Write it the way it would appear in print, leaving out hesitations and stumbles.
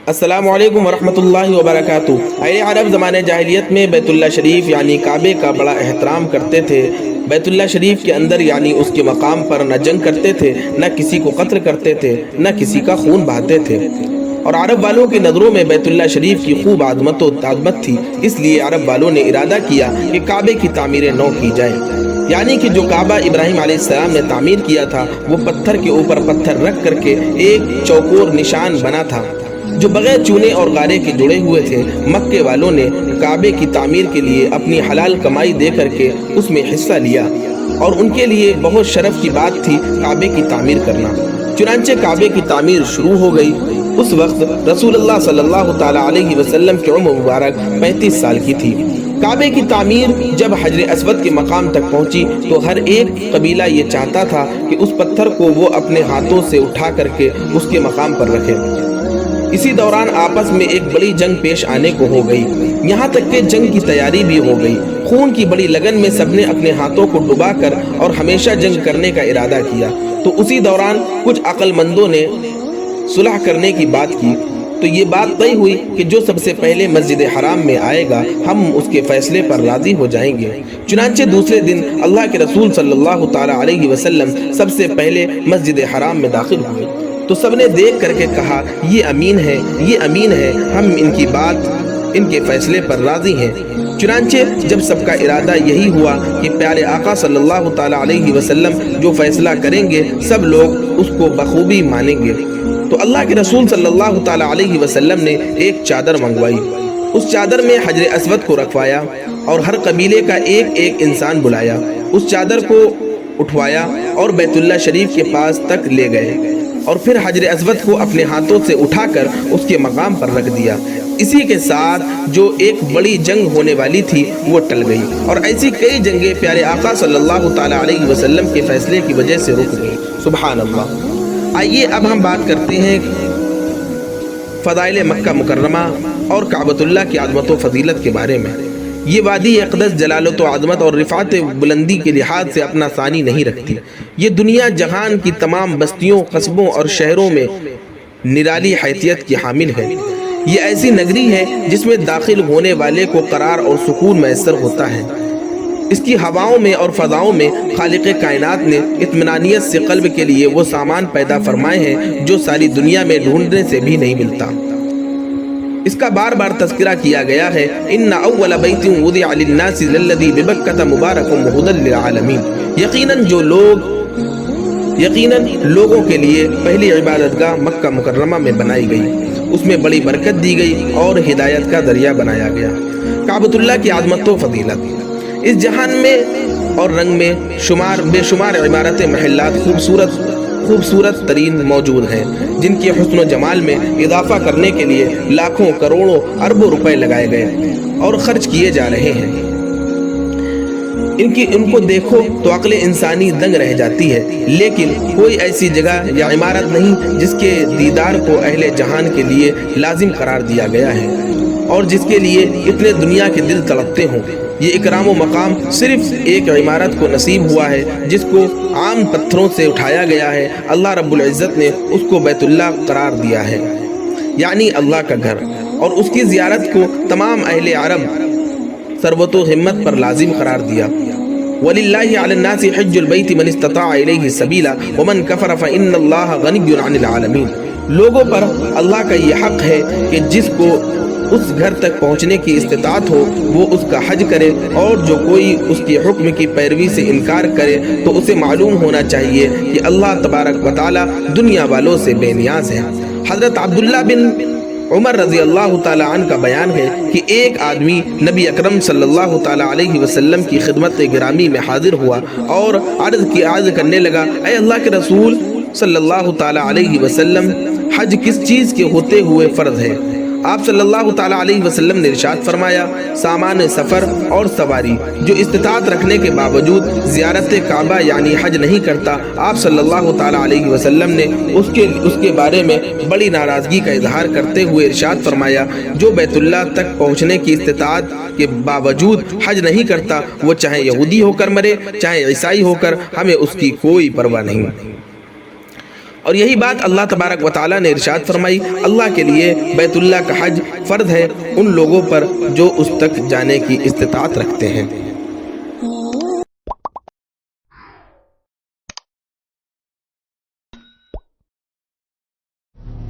السلام علیکم ورحمۃ اللہ وبرکاتہ۔ اہل عرب زمانے جاہلیت میں بیت اللہ شریف یعنی کعبے کا بڑا احترام کرتے تھے۔ بیت اللہ شریف کے اندر یعنی اس کے مقام پر نہ جنگ کرتے تھے، نہ کسی کو قتل کرتے تھے، نہ کسی کا خون بہاتے تھے۔ اور عرب والوں کی نظروں میں بیت اللہ شریف کی خوب عظمت تھی، اس لیے عرب والوں نے ارادہ کیا کہ کعبے کی تعمیر نو کی جائے، یعنی کہ جو کعبہ ابراہیم علیہ السلام نے تعمیر کیا تھا وہ پتھر کے اوپر پتھر رکھ کر کے ایک چوکور نشان بنا تھا جو بغیر چونے اور غارے کے جڑے ہوئے تھے۔ مکے والوں نے کعبے کی تعمیر کے لیے اپنی حلال کمائی دے کر کے اس میں حصہ لیا، اور ان کے لیے بہت شرف کی بات تھی کعبے کی تعمیر کرنا۔ چنانچہ کعبے کی تعمیر شروع ہو گئی۔ اس وقت رسول اللہ صلی اللہ تعالی علیہ وسلم کی عمر مبارک 35 سال کی تھی۔ کعبے کی تعمیر جب حجر اسود کے مقام تک پہنچی تو ہر ایک قبیلہ یہ چاہتا تھا کہ اس پتھر کو وہ اپنے ہاتھوں سے اٹھا کر کے اس کے مقام پر رکھے۔ اسی دوران آپس میں ایک بڑی جنگ پیش آنے کو ہو گئی، یہاں تک کہ جنگ کی تیاری بھی ہو گئی۔ خون کی بڑی لگن میں سب نے اپنے ہاتھوں کو ڈبا کر اور ہمیشہ جنگ کرنے کا ارادہ کیا۔ تو اسی دوران کچھ عقل مندوں نے صلح کرنے کی بات کی، تو یہ بات طے ہوئی کہ جو سب سے پہلے مسجد حرام میں آئے گا ہم اس کے فیصلے پر راضی ہو جائیں گے۔ چنانچہ دوسرے دن اللہ کے رسول صلی اللہ تعالی علیہ وسلم سب سے پہلے مسجد حرام میں داخل ہوئے، تو سب نے دیکھ کر کے کہا یہ امین ہے، یہ امین ہے، ہم ان کی بات، ان کے فیصلے پر راضی ہیں۔ چنانچہ جب سب کا ارادہ یہی ہوا کہ پیارے آقا صلی اللہ تعالی علیہ وسلم جو فیصلہ کریں گے سب لوگ اس کو بخوبی مانیں گے، تو اللہ کے رسول صلی اللہ تعالی علیہ وسلم نے ایک چادر منگوائی۔ اس چادر میں حجر اسود کو رکھوایا اور ہر قبیلے کا ایک ایک انسان بلایا، اس چادر کو اٹھوایا اور بیت اللہ شریف کے پاس تک لے گئے، اور پھر حجر اسود کو اپنے ہاتھوں سے اٹھا کر اس کے مقام پر رکھ دیا۔ اسی کے ساتھ جو ایک بڑی جنگ ہونے والی تھی وہ ٹل گئی، اور ایسی کئی جنگیں پیارے آقا صلی اللہ تعالی علیہ وسلم کے فیصلے کی وجہ سے رک گئی۔ سبحان اللہ۔ آئیے اب ہم بات کرتے ہیں فضائل مکہ مکرمہ اور کعبۃ اللہ کی عظمت و فضیلت کے بارے میں۔ یہ وادی اقدس جلالت و عظمت اور رفعت بلندی کے لحاظ سے اپنا ثانی نہیں رکھتی۔ یہ دنیا جہان کی تمام بستیوں، قصبوں اور شہروں میں نرالی حیثیت کی حامل ہے۔ یہ ایسی نگری ہے جس میں داخل ہونے والے کو قرار اور سکون میسر ہوتا ہے۔ اس کی ہواؤں میں اور فضاؤں میں خالق کائنات نے اطمینانیت سے قلب کے لیے وہ سامان پیدا فرمائے ہیں جو ساری دنیا میں ڈھونڈنے سے بھی نہیں ملتا۔ اس کا بار بار تذکرہ کیا گیا ہے، ان اول بیت وضع للناس للذی ببکۃ مبارک وہدی للعالمین۔ یقیناً لوگوں کے لیے پہلی عبادت گاہ مکہ مکرمہ میں بنائی گئی، اس میں بڑی برکت دی گئی اور ہدایت کا ذریعہ بنایا گیا۔ کعبۃ اللہ کی عظمت و فضیلت۔ اس جہان میں اور رنگ میں بے شمار عمارت محلات خوبصورت ترین موجود ہیں، جن کے حسن و جمال میں اضافہ کرنے کے لیے لاکھوں کروڑوں اربوں روپے لگائے گئے اور خرچ کیے جا رہے ہیں۔ ان کو دیکھو تو عقل انسانی دنگ رہ جاتی ہے، لیکن کوئی ایسی جگہ یا عمارت نہیں جس کے دیدار کو اہل جہان کے لیے لازم قرار دیا گیا ہے اور جس کے لیے اتنے دنیا کے دل تڑپتے ہوں۔ یہ اکرام و مقام صرف ایک عمارت کو نصیب ہوا ہے جس کو عام پتھروں سے اٹھایا گیا ہے۔ اللہ رب العزت نے اس کو بیت اللہ قرار دیا ہے، یعنی اللہ کا گھر، اور اس کی زیارت کو تمام اہل عرب ثروت و ہمت پر لازم قرار دیا۔ وَلِلَّهِ عَلَى النَّاسِ حِجُّ الْبَيْتِ مَنِ اسْتَطَاعَ إِلَيْهِ سَبِيلًا وَمَنْ كَفَرَ فَإِنَّ اللَّهَ غَنِيٌّ عَنِ الْعَالَمِينَ۔ لوگوں پر اللہ کا یہ حق ہے کہ جس کو اس گھر تک پہنچنے کی استطاعت ہو وہ اس کا حج کرے، اور جو کوئی اس کے حکم کی پیروی سے انکار کرے تو اسے معلوم ہونا چاہیے کہ اللہ تبارک و تعالی دنیا والوں سے بے نیاز ہے۔ حضرت عبداللہ بن عمر رضی اللہ تعالی عنہ کا بیان ہے کہ ایک آدمی نبی اکرم صلی اللہ تعالی علیہ وسلم کی خدمت گرامی میں حاضر ہوا اور عرض کرنے لگا، اے اللہ کے رسول صلی اللہ تعالی علیہ وسلم، حج کس چیز کے ہوتے ہوئے فرض ہے؟ آپ صلی اللہ تعالی علیہ وسلم نے ارشاد فرمایا، سامان سفر اور سواری جو استطاعت رکھنے کے باوجود زیارت کعبہ یعنی حج نہیں کرتا۔ آپ صلی اللہ تعالی علیہ وسلم نے اس کے بارے میں بڑی ناراضگی کا اظہار کرتے ہوئے ارشاد فرمایا، جو بیت اللہ تک پہنچنے کی استطاعت کے باوجود حج نہیں کرتا وہ چاہے یہودی ہو کر مرے چاہے عیسائی ہو کر، ہمیں اس کی کوئی پرواہ نہیں۔ اور یہی بات اللہ تبارک و تعالیٰ نے ارشاد فرمائی، اللہ کے لیے بیت اللہ کا حج فرض ہے ان لوگوں پر جو اس تک جانے کی استطاعت رکھتے ہیں۔